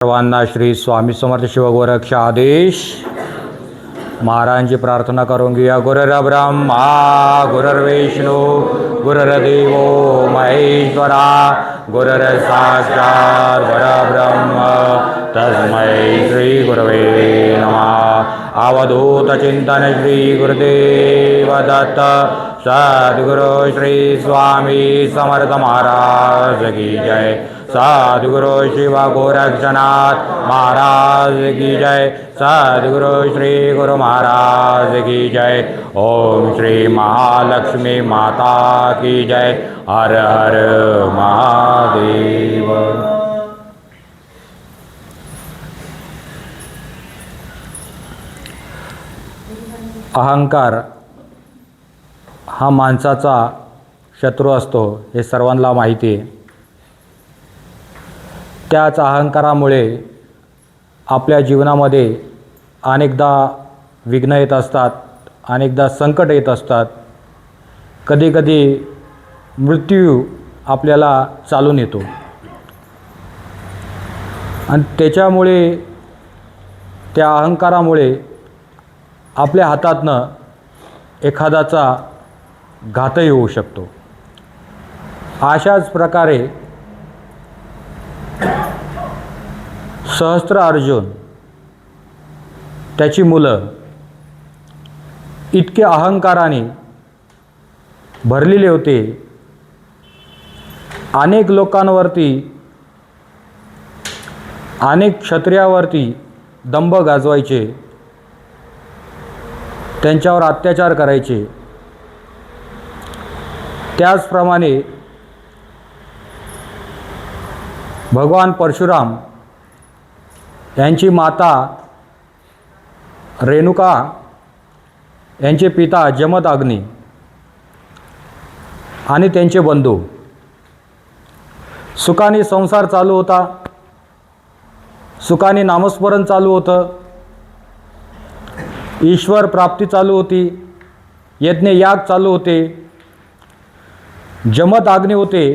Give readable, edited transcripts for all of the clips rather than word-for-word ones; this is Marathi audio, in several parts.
सर्वांना श्री स्वामी समर्थ शिवगोरक्ष आदेश महाराजांची प्रार्थना करून घेऊया. गुरुर्ब्रह्मा गुरुर्विष्णू गुरुर्देवो महेश्वरा गुरुर्साक्षात् परब्रह्म तस्मै श्री गुरवे नमः. अवधूत चिंतन श्री गुरुदेव दत्त सद्गुरु श्री स्वामी समर्थ महाराज की जय. सद्गुरु शिव गोरक्षनाथ महाराज की जय. सद्गुरु श्री गुरु महाराज की जय. ओम श्री महालक्ष्मी माता की जय. हर हर महादेव. अहंकार हा माणसाचा शत्रू असतो हे सर्वांना माहिती आहे. त्याच अहंकारामुळे आपल्या जीवनामध्ये अनेकदा विघ्न येत असतात, अनेकदा संकट येत असतात, कधीकधी मृत्यू आपल्याला चालून येतो. आणि त्याच्यामुळे त्या अहंकारामुळे आपल्या हातातनं एखाद्याचा घातही होऊ शकतो. अशाच प्रकारे सहस्त्र अर्जुन त्याची मुलं इतके अहंकाराने भरलेले होते. अनेक लोकांवरती, अनेक क्षत्रियावरती दंभ गाजवायचे, त्यांच्यावर अत्याचार करायचे. त्याचप्रमाणे भगवान परशुराम यांची माता रेणुका, यांचे पिता जमदग्नी आणि त्यांचे बंधू, सुखाने संसार चालू होता, सुखाने नामस्मरण चालू होतं, ईश्वर प्राप्ती चालू होती, यज्ञयाग चालू होते. जमदग्नी होते,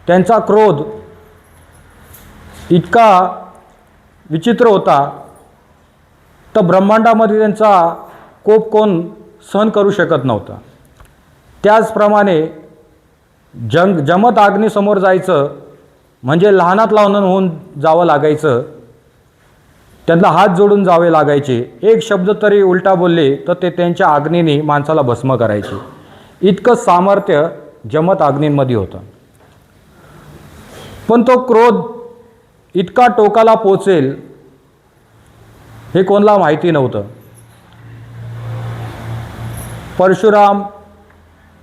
त्यांचा क्रोध इतका विचित्र होता तर ब्रह्मांडामध्ये त्यांचा कोप कोण सहन करू शकत नव्हता. त्याचप्रमाणे जमदग्नीसमोर जायचं म्हणजे लहानात लहान होऊन जावं लागायचं, त्यांना हात जोडून जावे लागायचे. एक शब्द तरी उलटा बोलले तर ते त्यांच्या अग्नीने माणसाला भस्म करायचे. इतकं सामर्थ्य जमदग्नींमध्ये होतं. पण तो क्रोध इतका टोकाला पोचेल हे कोणाला माहिती नव्हतं. परशुराम,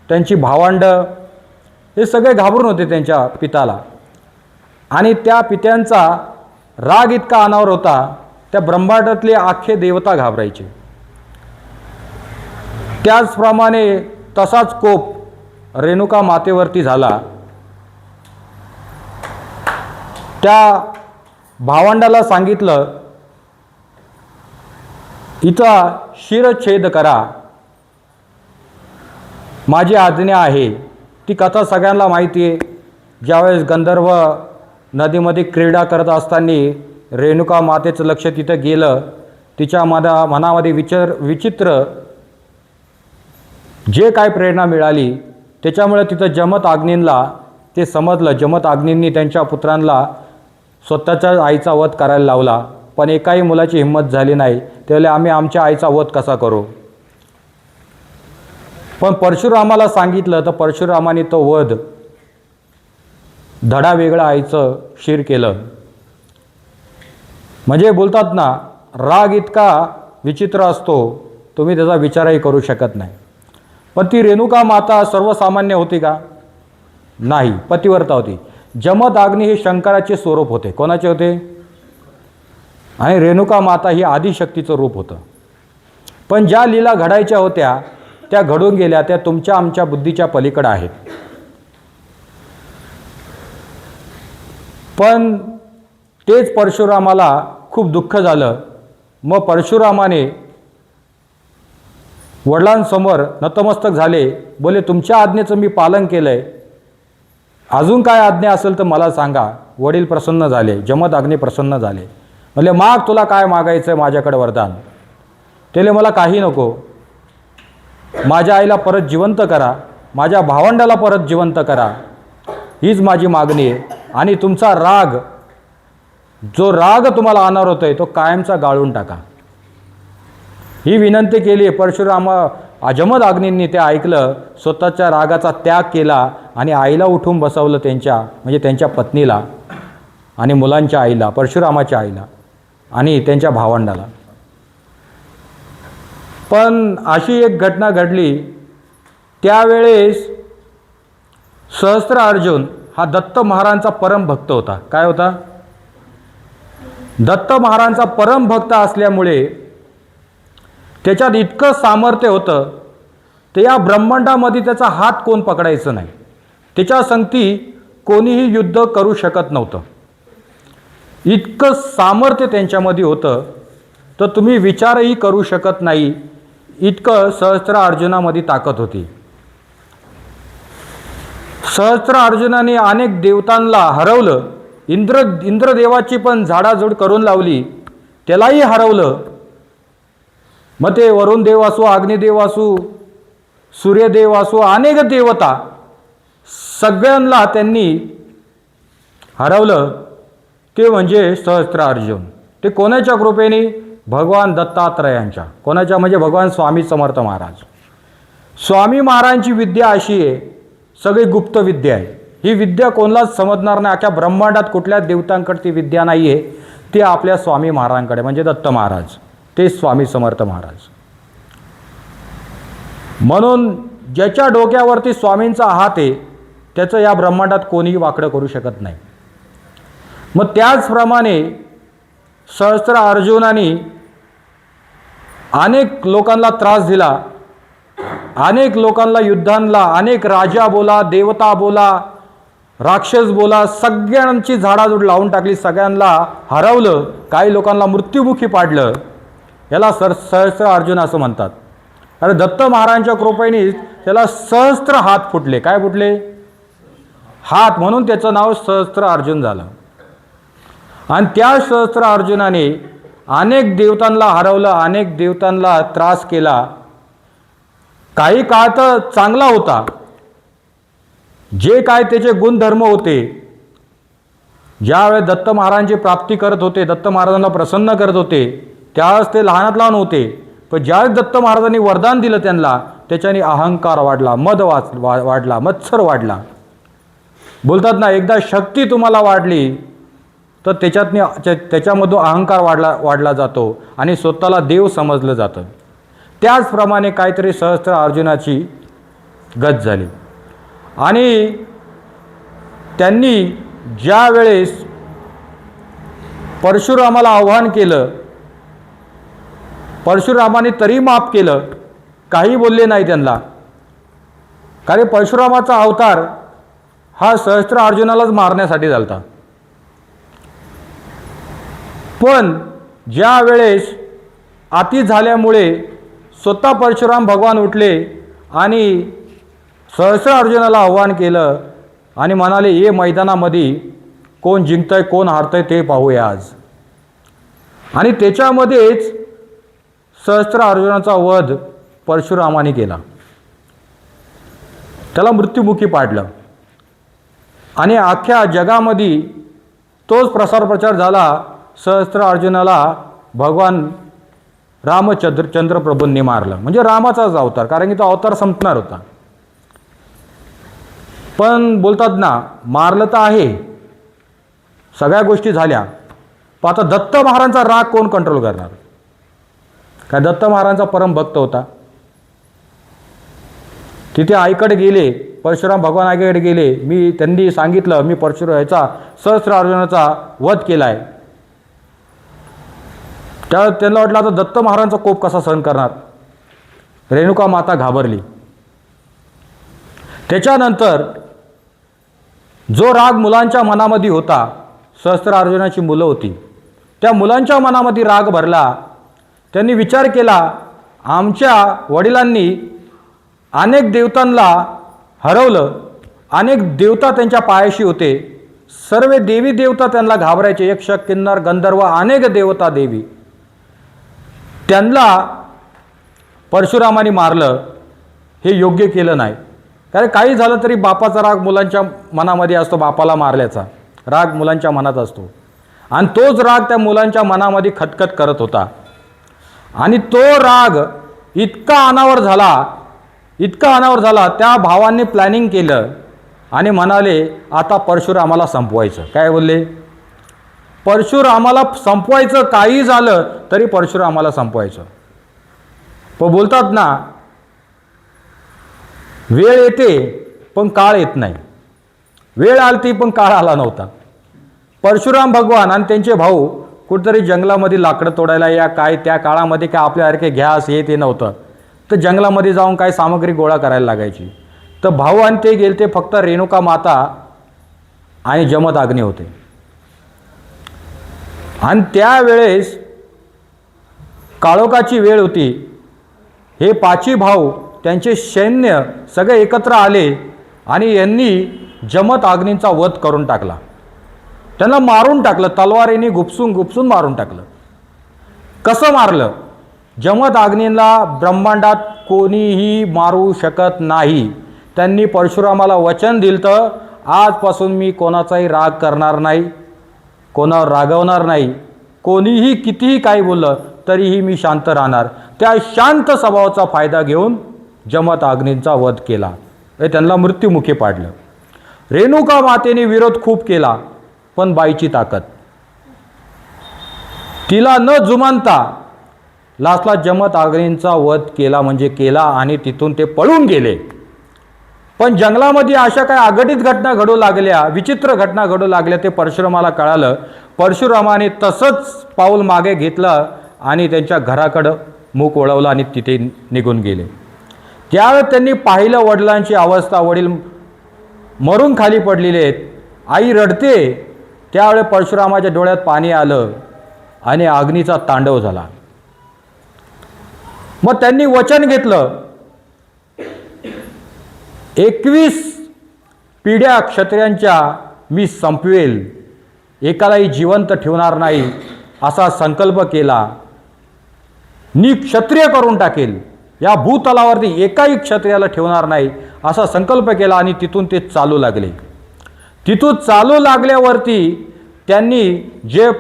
त्यांची भावंड हे सगळे घाबरून होते त्यांच्या पित्याला. आणि त्या पित्यांचा राग इतका अनावर होता, त्या ब्रह्मांडातले अख्खे देवता घाबरायचे. त्याचप्रमाणे तसाच कोप रेणुका मातेवरती झाला. त्या भावंडाला सांगितलं, हिचा शिरच्छेद करा, माझी आज्ञा आहे. ती कथा सगळ्यांना माहिती आहे. ज्यावेळेस गंधर्व नदीमध्ये क्रीडा करत असताना रेणुका मातेचं लक्ष तिथं गेलं. तिच्या मनामध्ये विचित्र जे काय प्रेरणा मिळाली त्याच्यामुळे तिथं जमदग्नींना ते समजलं. जमदग्नींनी त्यांच्या पुत्रांना स्वतःच्या आईचा वध करायला लावला, पण एकाही मुलाची हिंमत झाली नाही. त्यावेळेला आम्ही आमच्या आईचा वध कसा करू. पण परशुरामाला सांगितलं तर परशुरामाने तो वध धडा वेगळा आईचं शिर केलं. म्हणजे बोलतात ना, राग इतका विचित्र असतो तुम्ही त्याचा विचारही करू शकत नाही. पण ती रेणुका माता सर्वसामान्य होती का? नाही, पतिव्रता होती. जमदग्नी हे शंकराचे स्वरूप होते. कोणाचे होते? आणि रेणुका माता ही आदिशक्तीचं रूप होतं. पण ज्या लीला घडायच्या होत्या त्या घडून गेल्या, त्या तुमच्या आमच्या बुद्धीच्या पलीकडे आहेत. पण तेच परशुरामाला खूप दुःख झालं. मग परशुरामाने वडिलांसमोर नतमस्तक झाले, बोले तुमच्या आज्ञेचं मी पालन केलं आहे, अजून काय आज्ञा असेल तर मला सांगा. वडील प्रसन्न झाले, जमदग्नी प्रसन्न झाले. म्हणले माग तुला काय मागायचं आहे माझ्याकडे वरदान. त्याले मला काही नको, माझ्या आईला परत जिवंत करा, माझ्या भावंडाला परत जिवंत करा, हीच माझी मागणी आहे. आणि तुमचा राग, जो राग तुम्हाला अनावर आहे तो कायमचा गाळून टाका. ही विनंती केली. जमदग्नींनी ते ऐकलं, स्वतःच्या रागाचा त्याग केला आणि आईला उठून बसवलं, म्हणजे त्यांच्या पत्नीला आणि मुलांच्या आईला, परशुरामाच्या आईला आणि त्यांच्या भावंडाला. पण अशी एक घटना घडली. त्यावेळेस सहस्त्रार्जुन हा दत्त महाराजांचा परम भक्त होता. काय होता? दत्त महाराजांचा परम भक्त असल्यामुळे त्याच्यात इतकं सामर्थ्य होतं ते या ब्रह्मांडामध्ये त्याचा हात कोण पकडायचं नाही, त्याच्या संगती कोणीही युद्ध करू शकत नव्हतं. इतकं सामर्थ्य त्यांच्यामध्ये होतं तर तुम्ही विचारही करू शकत नाही, इतकं सहस्त्रार्जुनामध्ये ताकद होती. सहस्त्रार्जुनाने अनेक देवतांना हरवलं. इंद्रदेवाची पण झाडाझूड करून लावली, त्यालाही हरवलं. मग ते वरुण देव असो, अग्निदेव असो, सूर्यदेव असो, अनेक देवता, सगळ्यांना त्यांनी हरवलं. ते म्हणजे सहस्त्रार्जुन. ते कोणाच्या कृपेने? भगवान दत्तात्रयांच्या. कोणाच्या? म्हणजे भगवान स्वामी समर्थ महाराज. स्वामी महाराजांची विद्या अशी आहे, सगळी गुप्त विद्या आहे. ही विद्या कोणालाच समजणार नाही. अख्या ब्रह्मांडात कुठल्याच देवतांकडे ती विद्या नाही आहे. ती आपल्या स्वामी महाराजांकडे, म्हणजे दत्त महाराज, ते स्वामी समर्थ महाराज. म्हणून ज्याच्या डोक्यावरती स्वामींचा हात आहे त्याचं या ब्रह्मांडात कोणीही वाकडं करू शकत नाही. मग त्याचप्रमाणे सहस्त्रार्जुनाने अनेक लोकांना त्रास दिला, अनेक लोकांना युद्धांना, अनेक राजा बोला, देवता बोला, राक्षस बोला, सगळ्यांची झाडाझूड लावून टाकली, सगळ्यांना हरवलं, काही लोकांना मृत्युमुखी पाडलं. याला सहस्त्रार्जुन असं म्हणतात. अरे दत्त महाराजांच्या कृपेने त्याला सहस्त्र हात फुटले. काय फुटले? हात. म्हणून त्याचं नाव सहस्त्रार्जुन झालं. आणि त्या सहस्त्रार्जुनाने अनेक देवतांना हरवलं, अनेक देवतांना त्रास केला. काही काळ तर चांगला होता, जे काय त्याचे गुणधर्म होते, ज्यावेळेस दत्त महाराजांची प्राप्ती करत होते, दत्त महाराजांना प्रसन्न करत होते, त्यावेळेस ते लहानात लहान होते. पण ज्यावेळेस दत्त महाराजांनी वरदान दिलं त्यांना, त्याच्याने अहंकार वाढला, मद वाढला, मत्सर वाढला. बोलतात ना, एकदा शक्ती तुम्हाला वाढली तर त्याच्यामधून अहंकार वाढला जातो आणि स्वतःला देव समजलं जातं. त्याचप्रमाणे काहीतरी सहस्त्रार्जुनाची गत झाली. आणि त्यांनी ज्या वेळेस परशुरामाला आव्हान केलं, परशुरामाने तरी माफ केलं, काही बोलले नाही त्यांना. कारण परशुरामाचा अवतार हा सहस्त्रार्जुनालाच मारण्यासाठी झालता. पण ज्या वेळेस अति झाल्यामुळे स्वतः परशुराम भगवान उठले आणि सहस्त्रार्जुनाला आव्हान केलं आणि म्हणाले, ये मैदानामध्ये कोण जिंकतंय कोण हारतंय ते पाहूया आज. आणि त्याच्यामध्येच सहस्त्रार्जुनाचा वध परशुरामाने केला, त्याला मृत्युमुखी पाडलं. आणि अख्ख्या जगामध्ये तोच प्रसार झाला. सहस्त्रार्जुनाला भगवान रामचंद्र प्रभूंनी मारलं, म्हणजे रामाचाच अवतार, कारण की तो अवतार संपणार होता. पण बोलतात ना, मारलं तर आहे, सगळ्या गोष्टी झाल्या, पण आता दत्त महाराजांचा राग कोण कंट्रोल करणार? काय दत्त महाराजांचा परम भक्त होता. तिथे आईकडे गेले, परशुराम भगवान आईकडे गेले. त्यांनी सांगितलं, मी सहस्त्रार्जुनाचा वध केलाय. त्यावेळेस त्यांना वाटलं आता दत्त महाराजांचा कोप कसा सहन करणार. रेणुका माता घाबरली. त्याच्यानंतर जो राग मुलांच्या मनामध्ये होता, सहस्त्रार्जुनाची मुलं होती, त्या मुलांच्या मनामध्ये राग भरला. त्यांनी विचार केला, आमच्या वडिलांनी अनेक देवतांना हरवलं, अनेक देवता त्यांच्या पायाशी होते, सर्व देवी देवता त्यांना घाबरायचे. यक्ष किन्नर गंधर्व अनेक देवता देवी. त्यांना परशुरामाने मारलं हे योग्य केलं नाही. कारण काही झालं तरी बापाचा राग मुलांच्या मनामध्ये असतो. बापाला मारल्याचा राग मुलांच्या मनात असतो आणि तोच राग त्या मुलांच्या मनामध्ये खटखट करत होता. आणि तो राग इतका अनावर झाला त्या भावांनी प्लॅनिंग केलं आणि म्हणाले आता परशुरामाला संपवायचं. काय बोलले? परशुरामाला संपवायचं, काही झालं तरी परशुरामाला संपवायचं. पण बोलतात ना, वेळ येते पण काळ येत नाही. वेळ आलती पण काळ आला नव्हता. परशुराम भगवान आणि त्यांचे भाऊ कुठेतरी जंगलामध्ये लाकडं तोडायला या काय, त्या काळामध्ये काय आपल्यासारखे गॅस हे ते नव्हतं. तर जंगलामध्ये जाऊन काय सामग्री गोळा करायला लागायची. तर भाऊ आणि ते गेले ते फक्त रेणुका माता आणि जमदग्नी होते. आणि त्यावेळेस काळोखाची वेळ होती. हे पाची भाऊ त्यांचे सैन्य सगळे एकत्र आले आणि यांनी जमदग्नींचा वध करून टाकला. त्यांना मारून टाकलं, तलवारीने गुपसून मारून टाकलं. कसं मारलं? जमदग्नींना ब्रह्मांडात कोणीही मारू शकत नाही. त्यांनी परशुरामाला वचन दिलं, आजपासून मी कोणाचाही राग करणार नाही, कोणावर रागवणार नाही. कोणीही कितीही काही बोललं तरीही मी शांत राहणार. त्या शांत स्वभावाचा फायदा घेऊन जमदग्नींचा वध केला. हे त्यांना मृत्युमुखी पाडलं. रेणुका मातेने विरोध खूप केला, पण बाईची ताकद, तिला न जुमानता लास्टला जमदग्नींचा वध केला म्हणजे केला आणि तिथून ते पळून गेले. पण जंगलामध्ये अशा काही अघटित घटना घडू लागल्या, विचित्र घटना घडू लागल्या. ते परशुरामाला कळालं. परशुरामाने तसंच पाऊल मागे घेतलं आणि त्यांच्या घराकडं मुख वळवलं आणि तिथे निघून गेले. त्यावेळेस त्यांनी पाहिलं वडिलांची अवस्था. वडील मरून खाली पडलेले आहेत, आई रडते. त्यावेळेस परशुरामाच्या डोळ्यात पाणी आलं आणि अग्नीचा तांडव झाला. मग त्यांनी वचन घेतलं, 21 पिढ्या क्षत्रियांच्या मी संपवेल, एकालाही जिवंत ठेवणार नाही असा संकल्प केला. मी क्षत्रिय करून टाकेल, या भूतलावरती एकाही क्षत्रियाला ठेवणार नाही असा संकल्प केला. आणि तिथून ते चालू लागले. तिथून चालू लागल्यावरती त्यांनी जे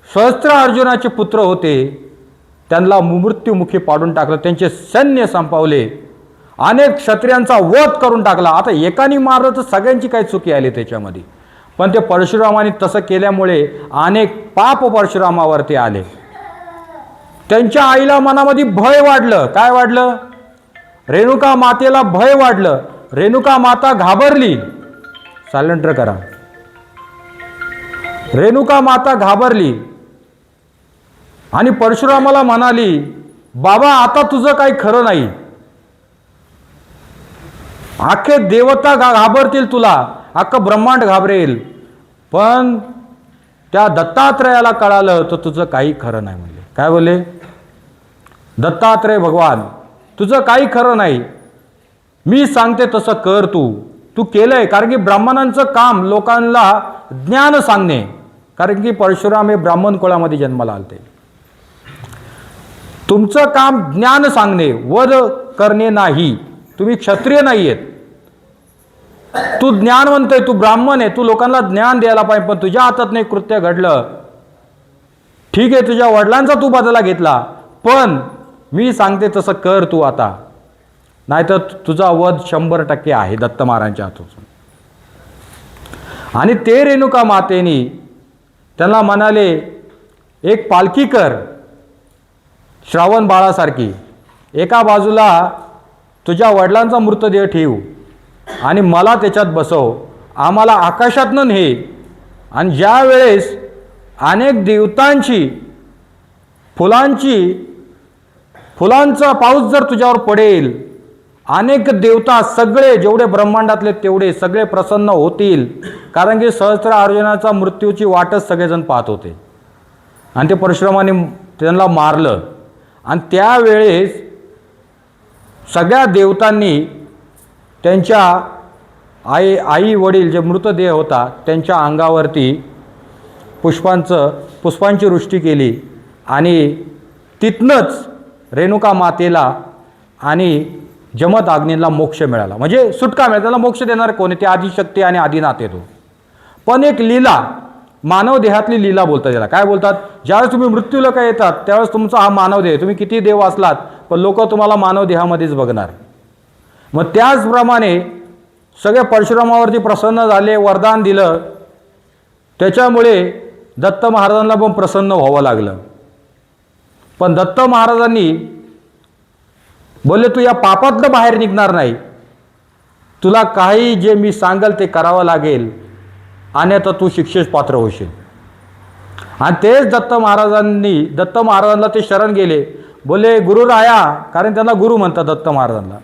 सहस्त्र अर्जुनाचे पुत्र होते त्यांना मृत्युमुखी पाडून टाकलं. त्यांचे सैन्य संपवले. अनेक क्षत्रियांचा वध करून टाकला. आता एकाने मारलं तर सगळ्यांची काही चुकी आली त्याच्यामध्ये. पण ते परशुरामाने तसं केल्यामुळे अनेक पाप परशुरामावरती आले. त्यांच्या आईला मनामध्ये भय वाढलं. काय वाढलं? रेणुका मातेला भय वाढलं. रेणुका माता घाबरली. सायलेंटर करा. रेणुका माता घाबरली आणि परशुरामाला म्हणाली, बाबा आता तुझं काही खरं नाही. अख्खे देवता घाबरतील तुला, अख्खं ब्रह्मांड घाबरेल. पण त्या दत्तात्रयाला कळालं तर तुझं काही खरं नाही म्हणले. काय बोलले? दत्तात्रय भगवान, तुझं काही खरं नाही. मी सांगते तसं कर. तू केलंय. कारण की ब्राह्मणांचं काम लोकांना ज्ञान सांगणे. कारण की परशुराम हे ब्राह्मण कुळामध्ये जन्माला आलते. तुमचं काम ज्ञान सांगणे, वध करणे नाही. तुम्ही क्षत्रिय नाही आहेत. तू ज्ञानवंत आहे, तू ब्राह्मण आहे, तू लोकांना ज्ञान द्यायला पाहिजे. पण तुझ्या हातात नाही कृत्य घडलं. ठीक आहे, तुझ्या वडिलांचा तू बदला घेतला, पण मी सांगते तसं कर तू आता, नाहीतर तुझा वध 100% आहे दत्त महाराजांच्या हातून. आणि ते रेणुका मातेनी त्यांना म्हणाले, एक पालखी कर श्रावण बाळासारखी. एका बाजूला तुझ्या वडिलांचा मृतदेह ठेव आणि मला त्याच्यात बसव. आम्हाला आकाशातनं ने. आणि ज्या वेळेस अनेक देवतांची फुलांचा पाऊस जर तुझ्यावर पडेल, अनेक देवता सगळे जेवढे ब्रह्मांडातले तेवढे सगळे प्रसन्न होतील. कारण की सहस्त्र अर्जुनाचा मृत्यूची वाटच सगळेजण पाहत होते. आणि ते परशुरामाने त्यांना मारलं. आणि त्यावेळेस सगळ्या देवतांनी त्यांच्या आई वडील जे मृतदेह होता त्यांच्या अंगावरती पुष्पांची वृष्टी केली आणि तिथनंच रेणुका मातेला आणि जमदग्नीला मोक्ष मिळाला. म्हणजे सुटका मिळाला. त्याला मोक्ष देणार कोण? ते आदिशक्ती आणि आदिनाथ येतो. पण एक लीला, मानव देहातली लीला बोलतात त्याला. काय बोलतात? ज्यावेळेस तुम्ही मृत्यूलोक येतात त्यावेळेस तुमचा हा मानव देह, तुम्ही किती देव असलात पण लोक तुम्हाला मानव देहामध्येच बघणार. मग त्याचप्रमाणे सगळे परशुरामावरती प्रसन्न झाले, वरदान दिलं. त्याच्यामुळे दत्त महाराजांना पण प्रसन्न व्हावं लागलं. पण दत्त महाराजांनी बोलले तू या पापातनं बाहेर निघणार नाही, तुला काही जे मी सांगेल ते करावं लागेल, अन्यथा तू शिक्षेस पात्र होशील. आणि तेच दत्त महाराजांना ते शरण गेले. बोले गुरुराया, कारण त्यांना गुरु म्हणतात दत्त महाराजांना,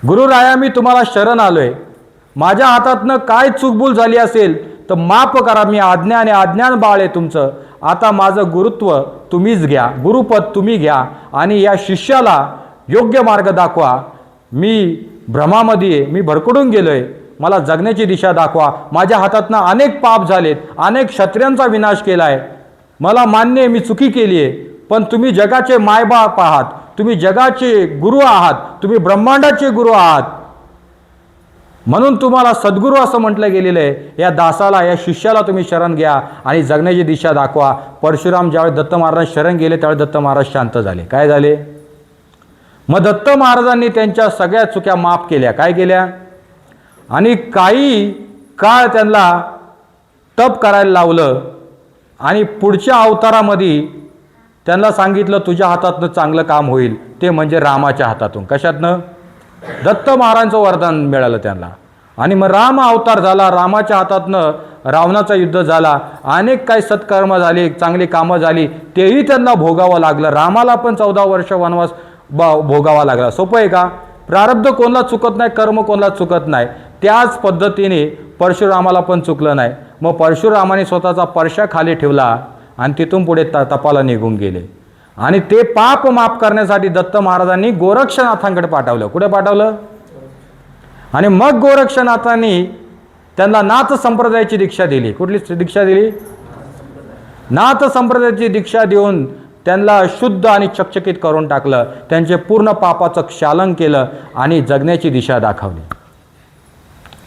गुरुराया मी तुम्हाला शरण आलोय, माझ्या हातातनं काय चूकभूल झाली असेल तर माफ करा, मी आज्ञा आणि अज्ञान बाळ आहे तुमचं. आता माझं गुरुत्व तुम्हीच घ्या, गुरुपद तुम्ही घ्या आणि या शिष्याला योग्य मार्ग दाखवा. मी भ्रमामध्ये मी भरकडून गेलोय, मला जगण्याची दिशा दाखवा. माझ्या हातातनं अनेक पाप झालेत, अनेक क्षत्रियांचा विनाश केलाय, मला मान्य आहे मी चुकी केली आहे. पण तुम्ही जगाचे मायबाप आहात, तुम्ही जगाचे गुरु आहात, तुम्ही ब्रह्मांडाचे गुरु आहात, म्हणून तुम्हाला सद्गुरू असं म्हटलं गेलेलं आहे. या दासाला, या शिष्याला तुम्ही शरण घ्या आणि जगण्याची दिशा दाखवा. परशुराम ज्यावेळेस दत्त महाराज शरण गेले त्यावेळेस दत्त महाराज शांत झाले. काय झाले? मग दत्त महाराजांनी त्यांच्या सगळ्या चुक्या माफ केल्या. काय केल्या? आणि काही काळ त्यांना तप करायला लावलं आणि पुढच्या अवतारामध्ये त्यांना सांगितलं तुझ्या हातातनं चांगलं काम होईल, ते म्हणजे रामाच्या हातातून. कशातनं? दत्त महाराजांचं वरदान मिळालं त्यांना. आणि मग राम अवतार झाला, रामाच्या हातातनं रावणाचं युद्ध झाला, अनेक काही सत्कर्म झाले, चांगली कामं झाली, तेही त्यांना भोगावं लागलं. रामाला पण 14 वर्ष वनवास भोगावा लागला. सोपं आहे का? प्रारब्ध कोणाला चुकत नाही, कर्म कोणाला चुकत नाही. त्याच पद्धतीने परशुरामाला पण चुकलं नाही. मग परशुरामाने स्वतःचा परशा खाली ठेवला आणि तिथून पुढे तपाला निघून गेले. आणि ते पाप माफ करण्यासाठी दत्त महाराजांनी गोरक्षनाथांकडे पाठवलं. कुठे पाठवलं? आणि मग गोरक्षनाथांनी त्यांना नाथ संप्रदायाची दीक्षा दिली. कुठली दीक्षा दिली? नाथ संप्रदायाची दीक्षा देऊन त्यांना शुद्ध आणि चकचकीत करून टाकलं. त्यांचे पूर्ण पापाचं क्षालन केलं आणि जगण्याची दिशा दाखवली.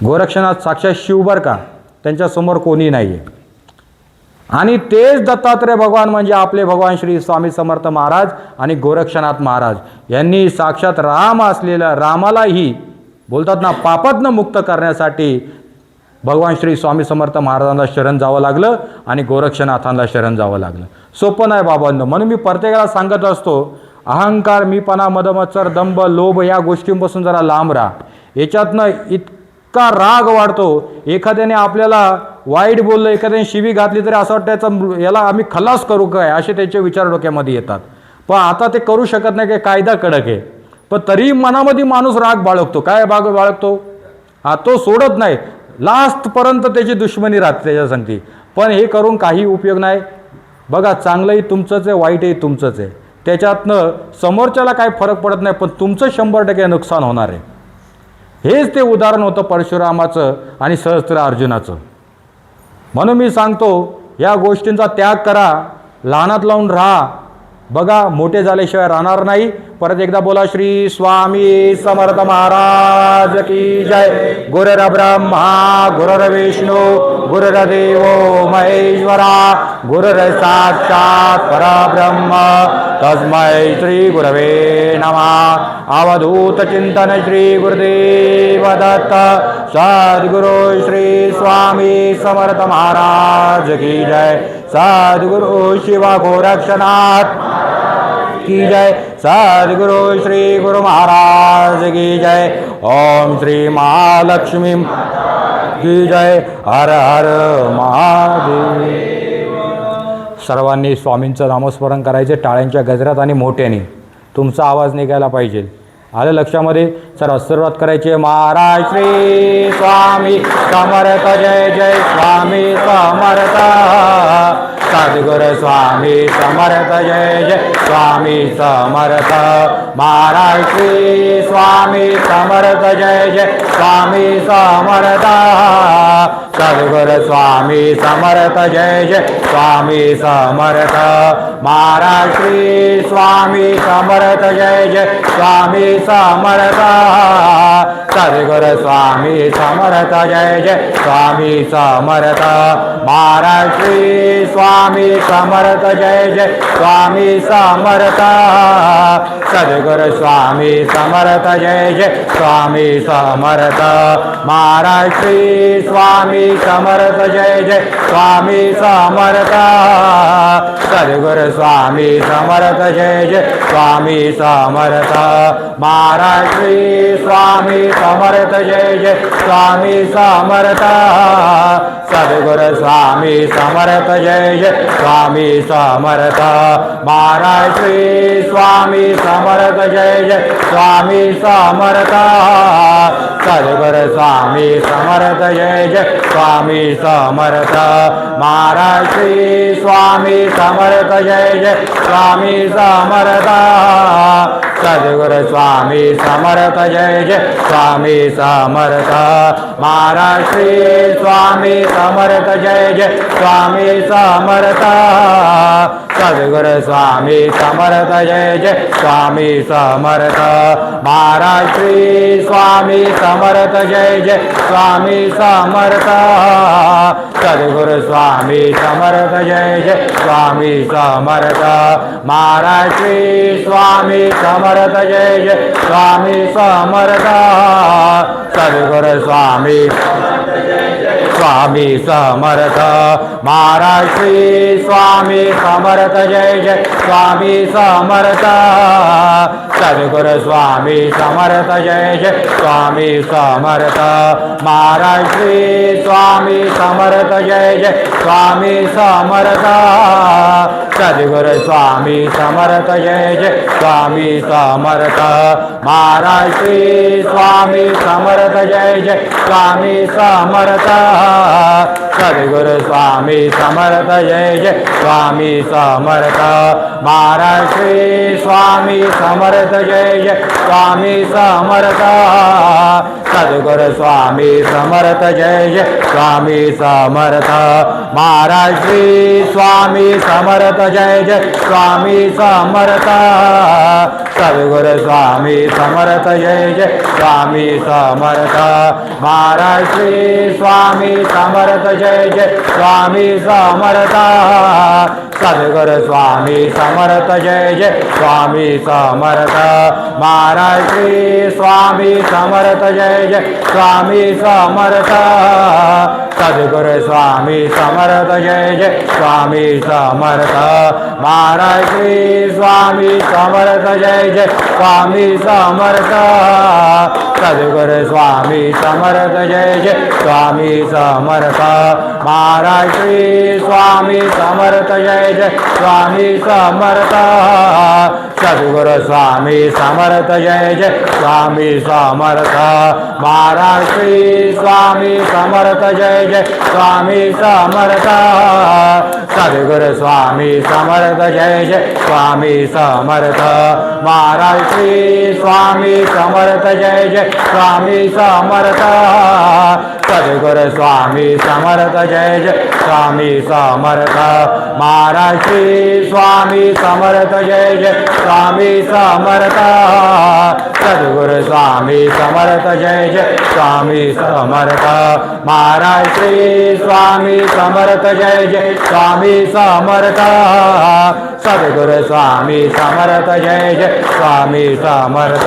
गोरक्षनाथ साक्षात शिवबर का, त्यांच्यासमोर कोणी नाही आहे. आणि तेच दत्तात्रय भगवान म्हणजे आपले भगवान श्री स्वामी समर्थ महाराज आणि गोरक्षनाथ महाराज यांनी साक्षात राम असलेल्या रामालाही बोलतात ना पापातनं मुक्त करण्यासाठी भगवान श्री स्वामी समर्थ महाराजांना शरण जावं लागलं आणि गोरक्षनाथांना शरण जावं लागलं. सोपं नाही बाबांनो. म्हणून मी प्रत्येकाला सांगत असतो, अहंकार, मीपणा, मदमत्सर, दंभ, लोभ या गोष्टींपासून जरा लांब राहा. याच्यातनं इतका राग वाढतो. एखाद्याने आपल्याला वाईट बोललं, एखाद्याने शिवी घातली तरी असं वाटतं याला आम्ही खलास करू काय, असे त्याचे विचार डोक्यामध्ये येतात. पण आता ते करू शकत नाही, की कायदा कडक आहे. पण तरी मनामध्ये माणूस राग बाळगतो. काय बाळगतो? हा, तो सोडत नाही, लास्टपर्यंत त्याची दुश्मनी राहते त्याच्या संगती. पण हे करून काही उपयोग नाही. बघा, चांगलंही तुमचंच आहे, वाईटही तुमचंच आहे. त्याच्यातनं समोरच्याला काय फरक पडत नाही, पण तुमचं 100% नुकसान होणार आहे. हेच ते उदाहरण होतं परशुरामाचं आणि सहस्त्र अर्जुनाचं. म्हणून मी सांगतो, या गोष्टींचा त्याग करा, लहानात लावून राहा. बघा, मोठे झाल्याशिवाय राहणार नाही. परत एकदा बोला, श्री स्वामी समर्थ महाराज की जय. गुरुर्ब्रह्मा गुरुर्विष्णू गुरुर्देव महेश्वरा, गुरुर् साक्षात परब्रह्म तस्मै श्री गुरवे नमः. अवधूत चिंतन श्री गुरुदेव दत्त. सद्गुरु श्री स्वामी समर्थ महाराज की जय. सद्गुरु शिव गोरक्षनाथ की जय. सद्गुरु श्री गुरु महाराज की जय. ओम श्री महालक्ष्मी की जय. हर हर महादेव. सर्वांनी स्वामींचं नामस्मरण करायचे टाळ्यांच्या गजरात आणि मोठ्याने. तुमचा आवाज निघायला पाहिजे. आलं लक्षामध्ये? सर्व सुरुवात करायची. महाराज श्री स्वामी समर्थ. जय जय स्वामी समर्थ. सद्गुरु स्वामी समर्थ जय जय स्वामी समर्थ महाराज श्री स्वामी समर्थ जय जय स्वामी समर्थ सद्गुरु स्वामी समर्थ जय जय स्वामी समर्थ महाराज श्री स्वामी समर्थ जय जय स्वामी समर्थ सद्गुरु स्वामी समर्थ जय जय स्वामी समर्थ महाराज श्री स्वामी समर्थ जय जय स्वामी समर्थ सद्गुरु स्वामी समर्थ जय जय स्वामी समर्थ महाराज श्री स्वामी समर्थ जय जय स्वामी समर्थ सद्गुरु स्वामी समर्थ जय जय स्वामी समर्थ महाराज श्री स्वामी समर्थ जय जय स्वामी समर्थ सद्गुरु स्वामी समर्थ जय जय स्वामी समर्थ महाराज श्री स्वामी समर्थ जय जय स्वामी समर्थ सद्गुरु स्वामी समर्थ जय जय स्वामी समर्थ महाराज श्री स्वामी समर्थ जय जय स्वामी समर्थ सद्गुरु स्वामी समर्थ जय जय स्वामी समर्थ महाराज श्री स्वामी समर्थ जय जय स्वामी समर्थ सद्गुरु स्वामी समर्थ जय जय स्वामी समर्थ महाराज श्री स्वामी समर्थ जय जय स्वामी समर्थ सद्गुरु स्वामी समर्थ जय जय स्वामी समर्थ महाराज श्री स्वामी समर्थ जय जय स्वामी समर्थ सद्गुरु स्वामी स्वामी समर्थ महाराज श्री स्वामी समर्थ जय जय स्वामी समर्थ सद्गुरु स्वामी समर्थ जय जय स्वामी समर्थ महाराज श्री स्वामी समर्थ जय जय स्वामी समर्थ सद्गुरु स्वामी समर्थ जय जय स्वामी समर्थ महाराज श्री स्वामी समर्थ जय जय स्वामी समर्थ सद्गुरु स्वामी समर्थ जय जय स्वामी समर्थ महाराज श्री स्वामी समर्थ जय जय स्वामी समर्थ सद्गुरु स्वामी समर्थ जय जय स्वामी समर्थ महाराज श्री स्वामी समर्थ जय जय स्वामी समर्थ सद्गुरु स्वामी समर्थ जय जय स्वामी समर्थ महाराज श्री स्वामी समर्थ जय जय स्वामी समर्थ सद्गुरु स्वामी समर्थ जय जय स्वामी समर्थ महाराज श्री स्वामी समर्थ जय जय स्वामी समर्थ सद्गुरु स्वामी समर्थ जय जय स्वामी समर्थ महाराज श्री स्वामी समर्थ जय जय स्वामी समर्थ सद्गुरु स्वामी समर्थ जय जय स्वामी समर्थ महाराज श्री स्वामी समर्थ जय जय स्वामी समर्थ सद्गुरु स्वामी समर्थ जय जय स्वामी समर्थ महाराज श्री स्वामी समर्थ जय जय स्वामी समर्थ सद्गुरु स्वामी समर्थ जय जय स्वामी समर्थ महाराज श्री स्वामी समर्थ जय जय स्वामी समर्थ सद्गुरु स्वामी समर्थ जय जय स्वामी समर्थ महाराज श्री स्वामी समर्थ जय जय स्वामी समर्थ सद्गुरु स्वामी समर्थ जय जय स्वामी समर्थ महाराज श्री स्वामी समर्थ जय जय स्वामी समर्थ सद्गुरु स्वामी समर्थ जय जय स्वामी समर्थ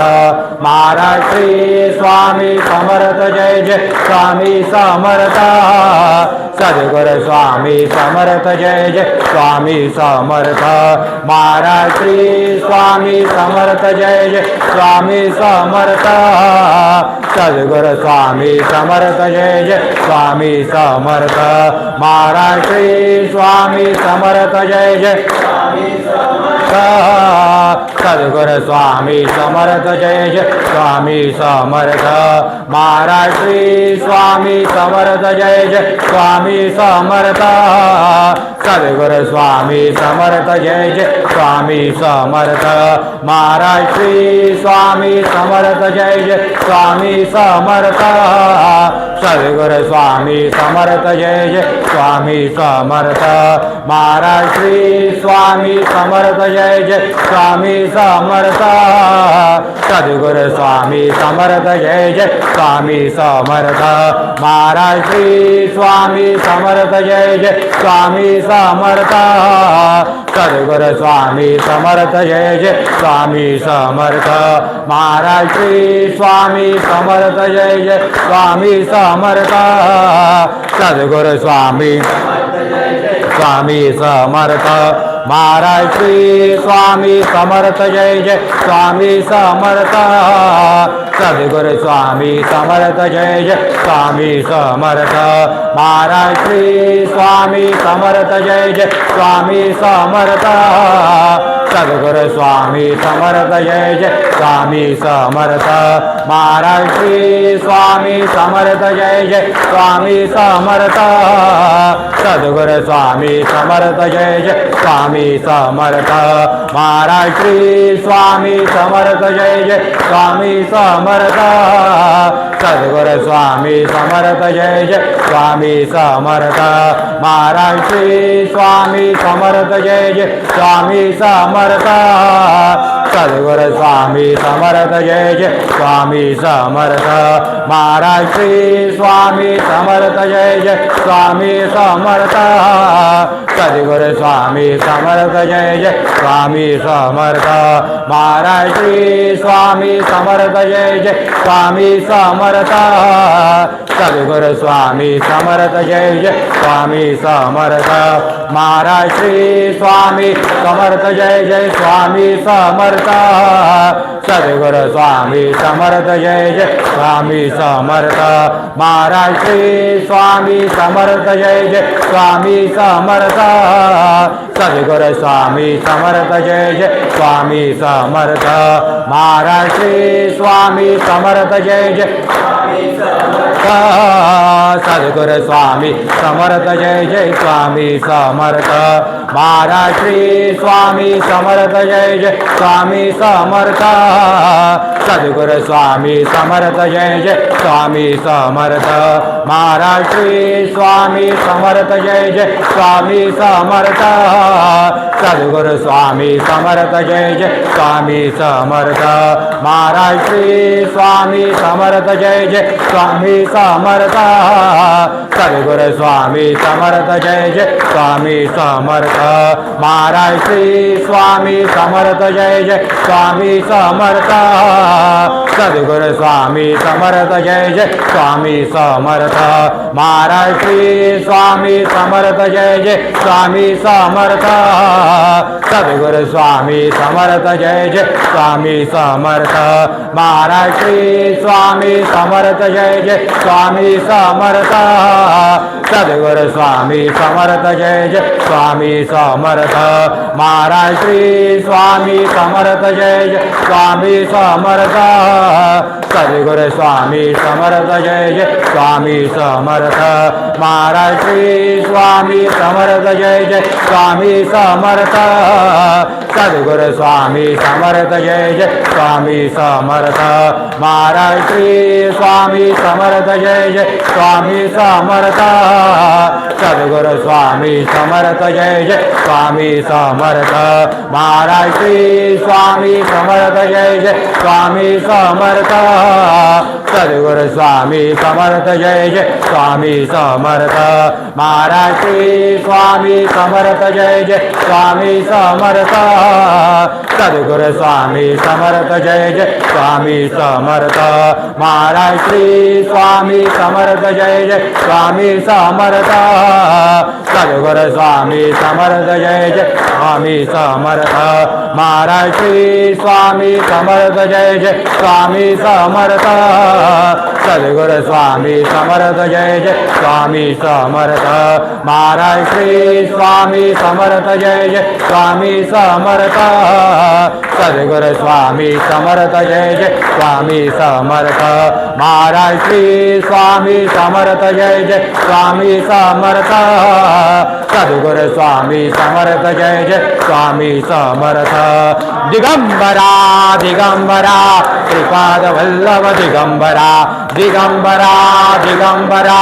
महाराज श्री स्वामी समर्थ जय जय स्वामी समर्थ सद्गुरु स्वामी समर्थ जय जय स्वामी समर्थ महाराज श्री स्वामी समर्थ जय जय स्वामी समर्थ सद्गुरु स्वामी समर्थ जय जय स्वामी समर्थ महाराज श्री स्वामी समर्थ जय जय स्वामी समर्थ सद्गुरु स्वामी समर्थ जय जय स्वामी समर्थ महाराज श्री स्वामी समर्थ जय जय स्वामी समर्थ सद्गुरु स्वामी समर्थ जय जय स्वामी समर्थ महाराज श्री स्वामी समर्थ जय जय स्वामी समर्थ सद्गुरु स्वामी समर्थ जय जय स्वामी समर्थ महाराज श्री स्वामी समर्थ जय जय स्वामी समर्थ सद्गुरु स्वामी समर्थ जय जय स्वामी समर्थ महाराज श्री स्वामी समर्थ जय जय स्वामी समर्थ सद्गुरु स्वामी समर्थ जय जय स्वामी समर्थ महाराज श्री स्वामी समर्थ जय जय स्वामी समर्थ सद्गुरु स्वामी स्वामी समर्थ महाराज श्री स्वामी समर्थ जय जय स्वामी समर्थ सद्गुरु स्वामी समर्थ जय जय स्वामी समर्थ महाराज श्री स्वामी समर्थ जय जय स्वामी समर्थ सद्गुरु स्वामी समर्थ जय जय स्वामी समर्थ महाराज श्री स्वामी समर्थ जय जय स्वामी समर्थ सद्गुरु स्वामी समर्थ जय जय स्वामी समर्थ महाराज श्री स्वामी समर्थ जय जय स्वामी समर्थ सद्गुरु स्वामी समर्थ जय जय स्वामी समर्थ महाराज श्री स्वामी समर्थ जय जय स्वामी समर्थ सद्गुरु स्वामी समर्थ जय जय स्वामी समर्थ महाराज श्री स्वामी समर्थ जय जय स्वामी समर्थ सद्गुरु स्वामी समर्थ जय जय स्वामी समर्थ महाराज श्री स्वामी समर्थ जय जय स्वामी समर्थ सद्गुरु स्वामी समर्थ जय जय स्वामी समर्थ महाराज श्री स्वामी समर्थ जय जय स्वामी समर्थ सद्गुरु स्वामी समर्थ जय जय स्वामी समर्थ महाराज श्री स्वामी समर्थ जय जय स्वामी समर्थ सद्गुरु स्वामी समर्थ जय जय स्वामी समर्थ महाराज श्री स्वामी समर्थ जय जय सद्गुरु स्वामी समर्थ जय जय स्वामी समर्थ महाराज श्री स्वामी समर्थ जय जय स्वामी समर्थ सद्गुरु स्वामी समर्थ जय जय स्वामी समर्थ महाराज श्री स्वामी समर्थ जय जय स्वामी समर्थ सद्गुरु स्वामी समर्थ जय जय स्वामी समर्थ महाराज श्री स्वामी समर्थ जय जय स्वामी समर्थ सद्गुरु स्वामी समर्थ जय जय स्वामी समर्थ महाराज श्री स्वामी समर्थ जय जय स्वामी समर्थ सद्गुरु स्वामी समर्थ जय जय स्वामी समर्थ महाराज श्री स्वामी समर्थ जय जय स्वामी समर्थ सद्गुरु स्वामी समर्थ जय जय स्वामी समर्थ महाराज श्री स्वामी समर्थ जय जय स्वामी समर्थ सद्गुरु स्वामी समर्थ जय जय स्वामी समर्थ महाराज श्री स्वामी समर्थ जय जय स्वामी समर्थ सद्गुरु स्वामी समर्थ जय जय स्वामी समर्थ महाराज श्री स्वामी समर्थ जय जय स्वामी समर्थ सद्गुरु स्वामी समर्थ जय जय स्वामी समर्थ महाराज श्री स्वामी समर्थ जय जय स्वामी समर्थ सद्गुरु स्वामी समर्थ जय जय स्वामी समर्थ महाराज श्री स्वामी समर्थ जय जय स्वामी समर्थ सद्गुरु स्वामी समर्थ जय जय स्वामी समर्थ महाराज श्री स्वामी समर्थ जय जय स्वामी समर्थ सद्गुरु स्वामी समर्थ जय जय स्वामी समर्थ महाराज श्री स्वामी समर्थ जय जय स्वामी समर्थ सद्गुरु स्वामी समर्थ जय जय स्वामी समर्थ महाराज श्री स्वामी समर्थ जय जय स्वामी समर्थ सद्गुरु स्वामी समर्थ जय जय स्वामी समर्थ महाराज श्री स्वामी समर्थ जय जय स्वामी समर्थ सद्गुरु स्वामी समर्थ जय जय स्वामी समर्थ महाराज श्री स्वामी समर्थ जय जय स्वामी समर्थ सद्गुरु स्वामी समर्थ जय जय स्वामी समर्थ दिगंबरा दिगंबरा श्रीपाद वल्लभ दिगंबरा दिगंबरा दिगंबरा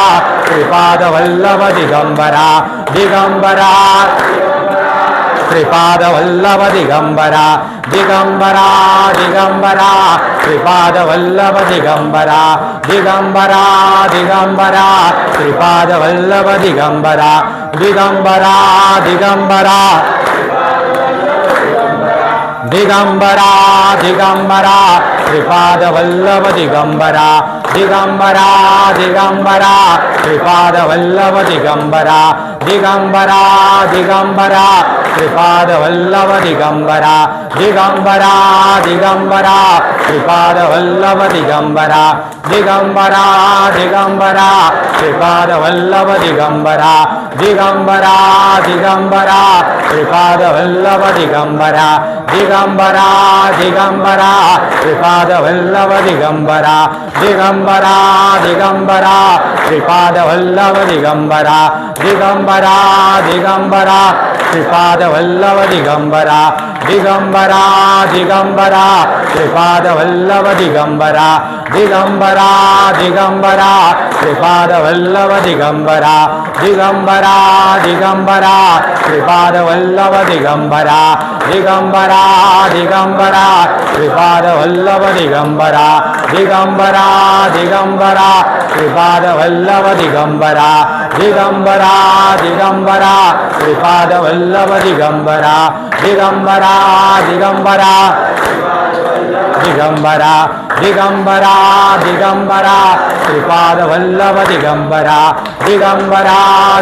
श्रीपाद वल्लभ दिगंबरा दिगंबरा श्रीपाद वल्लभ दिगंबरा दिगंबरा दिगंबरा श्रीपाद वल्लभ दिगंबरा दिगंबरा दिगंबरा श्रीपाद वल्लभ दिगंबरा दिगंबरा दिगंबरा दिगंबरा दिगंबरा श्रीपाद वल्लभ दिगंबरा दिगंबरा दिगंबरा श्रीपाद वल्लभ दिगंबरा दिगंबरा दिगंबरा श्रीपाद वल्लभ दिगंबरा दिगंबरा दिगंबरा श्रीपाद वल्लभ दिगंबरा दिगंबरा दिगंबरा श्रीपाद वल्लभ दिगंबरा दिगंबरा दिगंबरा श्रीपाद वल्लभ दिगंबरा दिगंबरा दिगंबरा श्रीपाद वल्लभ दिगंबरा दिगंबरा दिगंबरा श्रीपाद वल्लभ दिगंबरा दिगंबरा दिगंबरा श्रीपाद वल्लभ दिगंबरा दिगंबरा दिगंबरा श्रीपाद वल्लभ दिगंबरा दिगंबरा दिगंबरा श्रीपाद वल्लभ दिगंबरा दिगंबरा दिगंबरा श्रीपाद वल्लभ दिगंबरा दिगंबरा दिगंबरा श्रीपाद वल्लभ दिगंबरा दिगंबरा दिगंबरा श्रीपाद वल्लभ दिगंबरा दिगंबरा दिगंबरा श्रीपाद वल्लभ दिगंबरा दिगंबरा दिगंबरा दिगंबरा दिगंबरा दिगंबरा श्रीपाद वल्लभ दिगंबरा दिगंबरा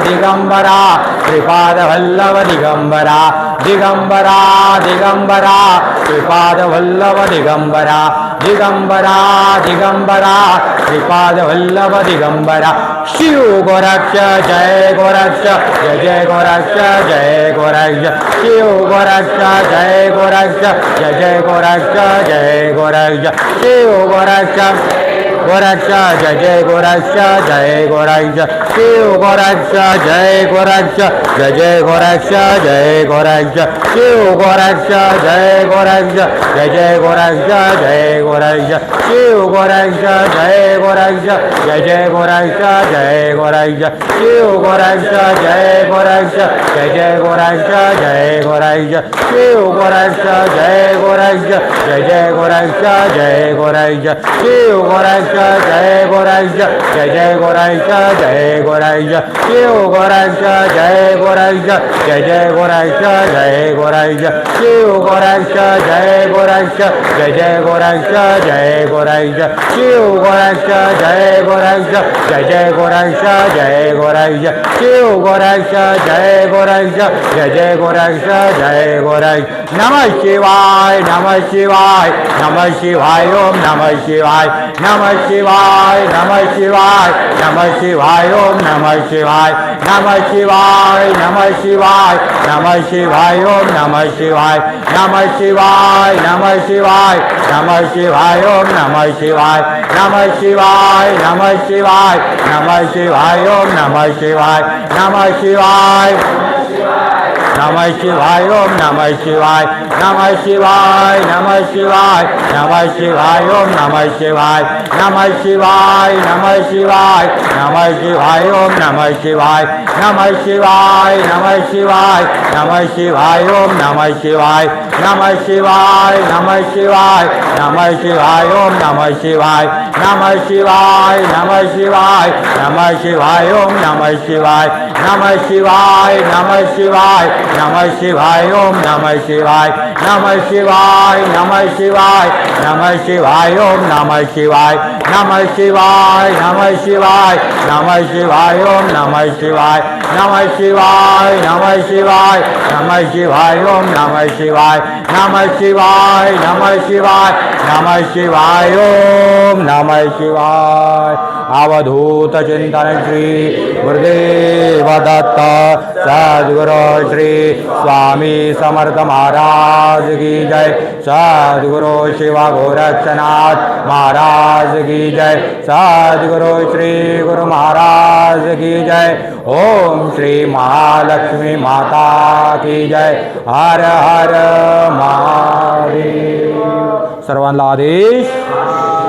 दिगंबरा श्रीपाद वल्लभ दिगंबरा दिगंबरा दिगंबरा श्रीपाद वल्लभ दिगंबरा दिगंबरा दिगंबरा श्रीपाद वल्लभ दिगंबरा शिव गोरक्ष जय गोरक्ष जय जय गोरक्ष जय गोरक्ष शिव गोरक्ष जय गोरक्ष जय जय गोरक्ष जय गोरक्ष शिव गोरक्ष गोरक्ष जय जय गोरक्ष जय गोरक्ष शिव गोरक्ष जय गोरक्ष जय जय गोरक्ष जय गोरक्ष शिव गोरक्ष जय गोरक्ष जय जय गोरक्ष जय गोरक्ष शिव गोरक्ष जय गोरक्ष जय जय गोरक्ष जय गोरक्ष शिव गोरक्ष जय गोरक्ष जय जय गोरक्ष जय गोरक्ष शिव गोरक्ष जय गोरक्ष जय जय गोरक्ष जय गोरक्ष शिव गोरक्ष जय गोरक्ष जय जय गोरक्ष जय गोरक्ष शिव गोरक्ष जय गोरक्ष जय जय गोरक्ष जय गोरक्ष शिव गोरक्ष जय गोरक्ष जय जय गोरक्ष जय गोरक्ष शिव गोरक्ष जय गोरक्ष जय जय गोरक्ष जय गोरक्ष शिव गोरक्ष जय गोरक्ष जय जय गोरक्ष जय गोरक्ष नमः शिवाय नमः शिवाय नमः शिवाय ओम नमः शिवाय नमः शिवाय नमः शिवाय नमः शिवाय ओम नमः शिवाय नमः शिवाय नमः शिवाय नमः शिवाय ओम नमः शिवाय नमः शिवाय नमः शिवाय नमः शिवाय ओम नमः शिवाय नमः शिवाय नमः शिवाय नमः शिवाय ओम नमः शिवाय नमः शिवाय नमः शिवाय ओम नमः शिवाय नमः शिवाय नमः शिवाय नमः शिवाय ओम नमः शिवाय नमः शिवाय नमः शिवाय नमः शिवाय ओम नमः शिवाय नमः शिवाय नमः शिवाय नमः शिवाय ओम नमः शिवाय नमः शिवाय नमः शिवाय नमः शिवाय ओम नमः शिवाय नमः शिवाय नमः शिवाय नमः शिवाय ओम नमः शिवाय नमः शिवाय नमः शिवाय नमः शिवाय ओम नमः शिवाय नमः शिवाय नमः शिवाय नमः शिवाय ओम नमः शिवाय नमः शिवाय नमः शिवाय नमः शिवाय ओम नमः शिवाय नमः शिवाय नमः शिवाय नमः शिवाय ओम नमः शिवाय नमः शिवाय नमः शिवाय नमः शिवाय ओम नमः शिवाय अवधूत चिंतन श्री गुरुदेव दत्त सद्गुरु श्री स्वामी समर्थ महाराज की जय। सद्गुरु शिवा गोरक्षनाथ महाराज की जय। सद्गुरु श्री गुरु महाराज की जय। ओम श्री महालक्ष्मी माता की जय। हर हर महादेव। सर्वांना आदेश।